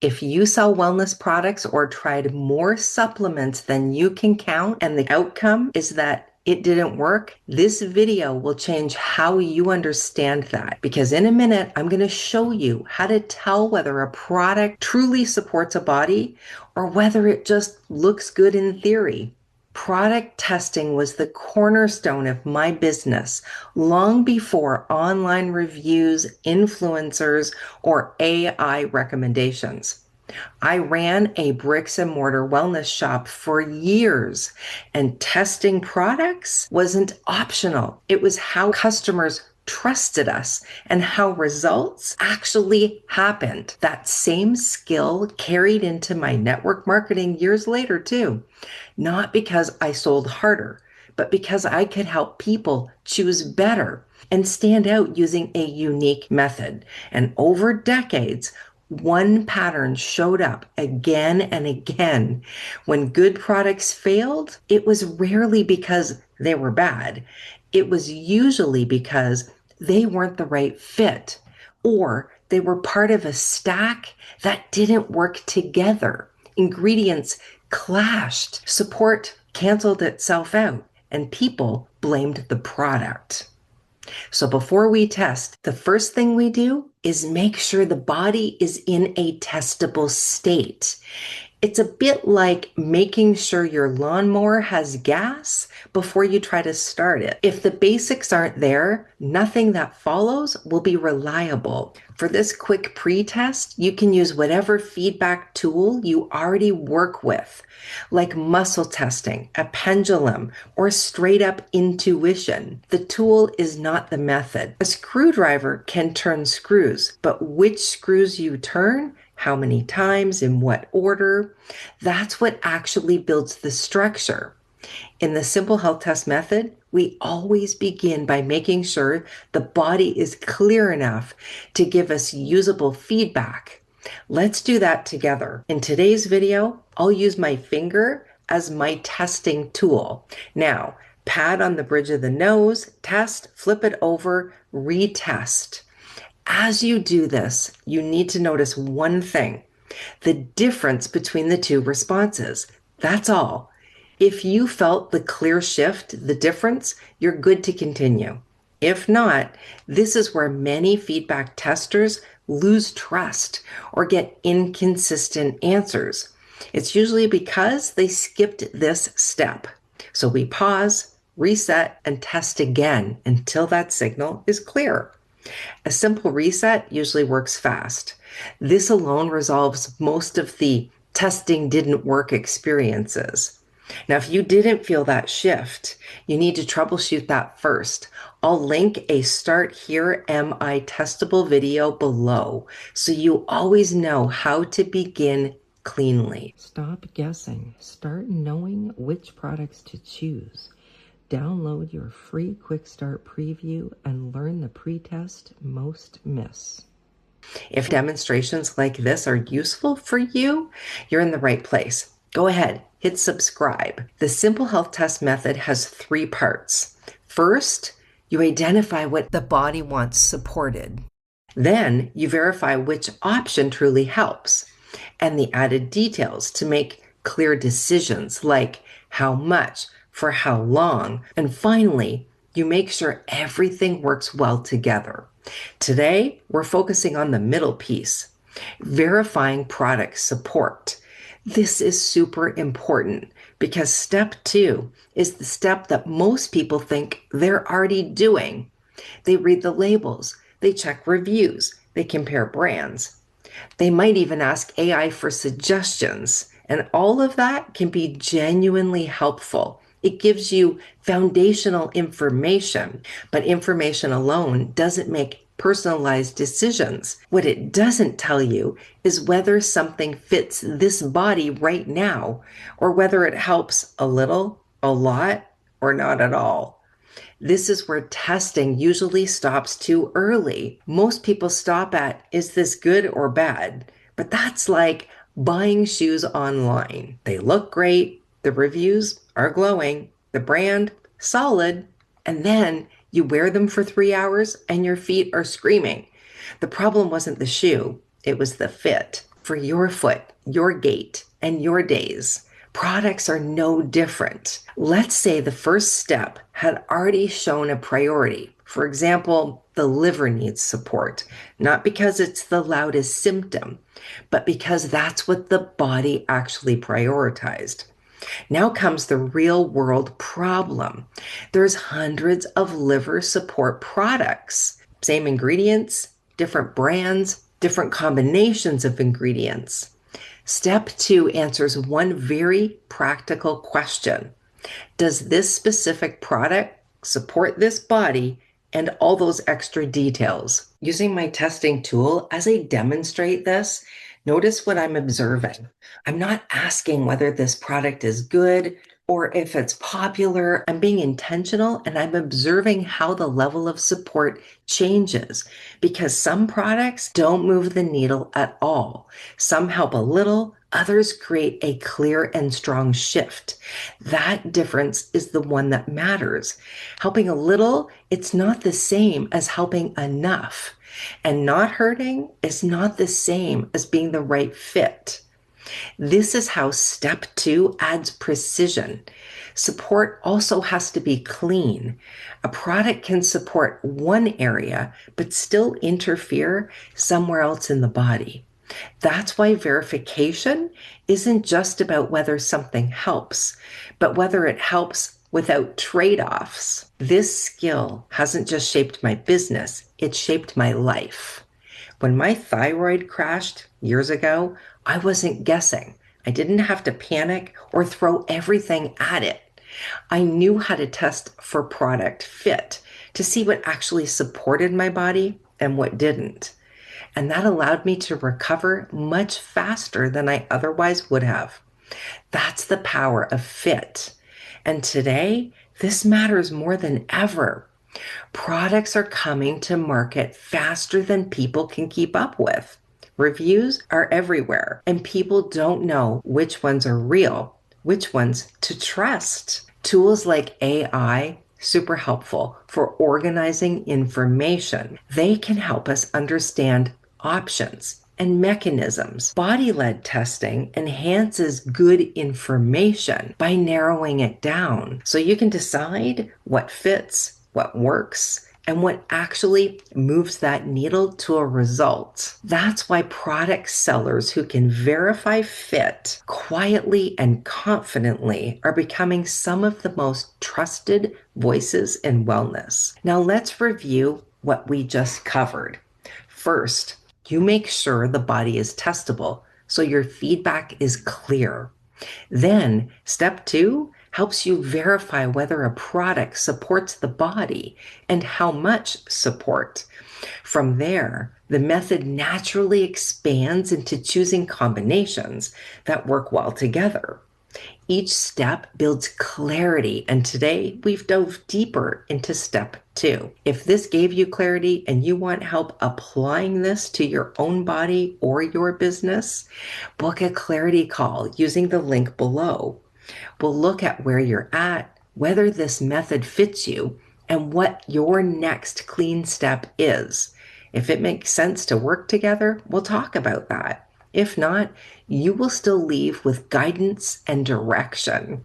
If you sell wellness products or tried more supplements than you can count and the outcome is that it didn't work, this video will change how you understand that. Because in a minute, I'm going to show you how to tell whether a product truly supports a body or whether it just looks good in theory. Product testing was the cornerstone of my business long before online reviews, influencers, or AI recommendations. I ran a bricks and mortar wellness shop for years, and testing products wasn't optional. It was how customers trusted us and how results actually happened. That same skill carried into my network marketing years later, too. Not because I sold harder, but because I could help people choose better and stand out using a unique method. And over decades, one pattern showed up again and again. When good products failed, it was rarely because they were bad. It was usually because they weren't the right fit or they were part of a stack that didn't work together. Ingredients clashed, support canceled itself out, and people blamed the product. So before we test, the first thing we do is make sure the body is in a testable state. It's a bit like making sure your lawnmower has gas before you try to start it. If the basics aren't there, nothing that follows will be reliable. For this quick pre-test, you can use whatever feedback tool you already work with, like muscle testing, a pendulum, or straight up intuition. The tool is not the method. A screwdriver can turn screws, but which screws you turn, how many times, in what order, that's what actually builds the structure. In the simple health test method, we always begin by making sure the body is clear enough to give us usable feedback. Let's do that together. In today's video, I'll use my finger as my testing tool. Now, pat on the bridge of the nose, test, flip it over, retest. As you do this, you need to notice one thing, the difference between the two responses. That's all. If you felt the clear shift, the difference, you're good to continue. If not, this is where many feedback testers lose trust or get inconsistent answers. It's usually because they skipped this step. So we pause, reset, and test again until that signal is clear. A simple reset usually works fast. This alone resolves most of the testing didn't work experiences. Now, if you didn't feel that shift, you need to troubleshoot that first. I'll link a Start Here Am I testable video below so you always know how to begin cleanly. Stop guessing. Start knowing which products to choose. Download your free Quick Start preview and learn the pretest most miss. If demonstrations like this are useful for you, you're in the right place. Go ahead, hit subscribe. The Simple Health Test method has 3 parts. First, you identify what the body wants supported. Then you verify which option truly helps and the added details to make clear decisions like how much, for how long, and finally, you make sure everything works well together. Today, we're focusing on the middle piece, verifying product support. This is super important because step 2 is the step that most people think they're already doing. They read the labels, they check reviews, they compare brands. They might even ask AI for suggestions, and all of that can be genuinely helpful. It gives you foundational information, but information alone doesn't make personalized decisions. What it doesn't tell you is whether something fits this body right now, or whether it helps a little, a lot, or not at all. This is where testing usually stops too early. Most people stop at, is this good or bad? But that's like buying shoes online. They look great, the reviews are glowing, the brand solid, and then you wear them for 3 hours and your feet are screaming. The problem wasn't the shoe, it was the fit. for your foot, your gait, and your days. Products are no different. Let's say the first step had already shown a priority. For example, the liver needs support, not because it's the loudest symptom, but because that's what the body actually prioritized. Now comes the real world problem. There's hundreds of liver support products, same ingredients, different brands, different combinations of ingredients. Step 2 answers one very practical question. Does this specific product support this body and all those extra details? Using my testing tool, as I demonstrate this, notice what I'm observing. I'm not asking whether this product is good or if it's popular. I'm being intentional and I'm observing how the level of support changes because some products don't move the needle at all. Some help a little, others create a clear and strong shift. That difference is the one that matters. Helping a little, it's not the same as helping enough. And not hurting is not the same as being the right fit. This is how step 2 adds precision. Support also has to be clean. A product can support one area, but still interfere somewhere else in the body. That's why verification isn't just about whether something helps, but whether it helps without trade-offs. This skill hasn't just shaped my business, it shaped my life. When my thyroid crashed years ago, I wasn't guessing. I didn't have to panic or throw everything at it. I knew how to test for product fit to see what actually supported my body and what didn't. And that allowed me to recover much faster than I otherwise would have. That's the power of fit. And today, this matters more than ever. Products are coming to market faster than people can keep up with. Reviews are everywhere, and people don't know which ones are real, which ones to trust. Tools like AI, super helpful for organizing information. They can help us understand options and mechanisms. Body-led testing enhances good information by narrowing it down so you can decide what fits, what works, and what actually moves that needle to a result. That's why product sellers who can verify fit quietly and confidently are becoming some of the most trusted voices in wellness. Now let's review what we just covered. First, you make sure the body is testable so your feedback is clear. Then, step 2 helps you verify whether a product supports the body and how much support. From there, the method naturally expands into choosing combinations that work well together. Each step builds clarity, and today we've dove deeper into step 2. If this gave you clarity and you want help applying this to your own body or your business, book a clarity call using the link below. We'll look at where you're at, whether this method fits you, and what your next clean step is. If it makes sense to work together, we'll talk about that. If not, you will still leave with guidance and direction.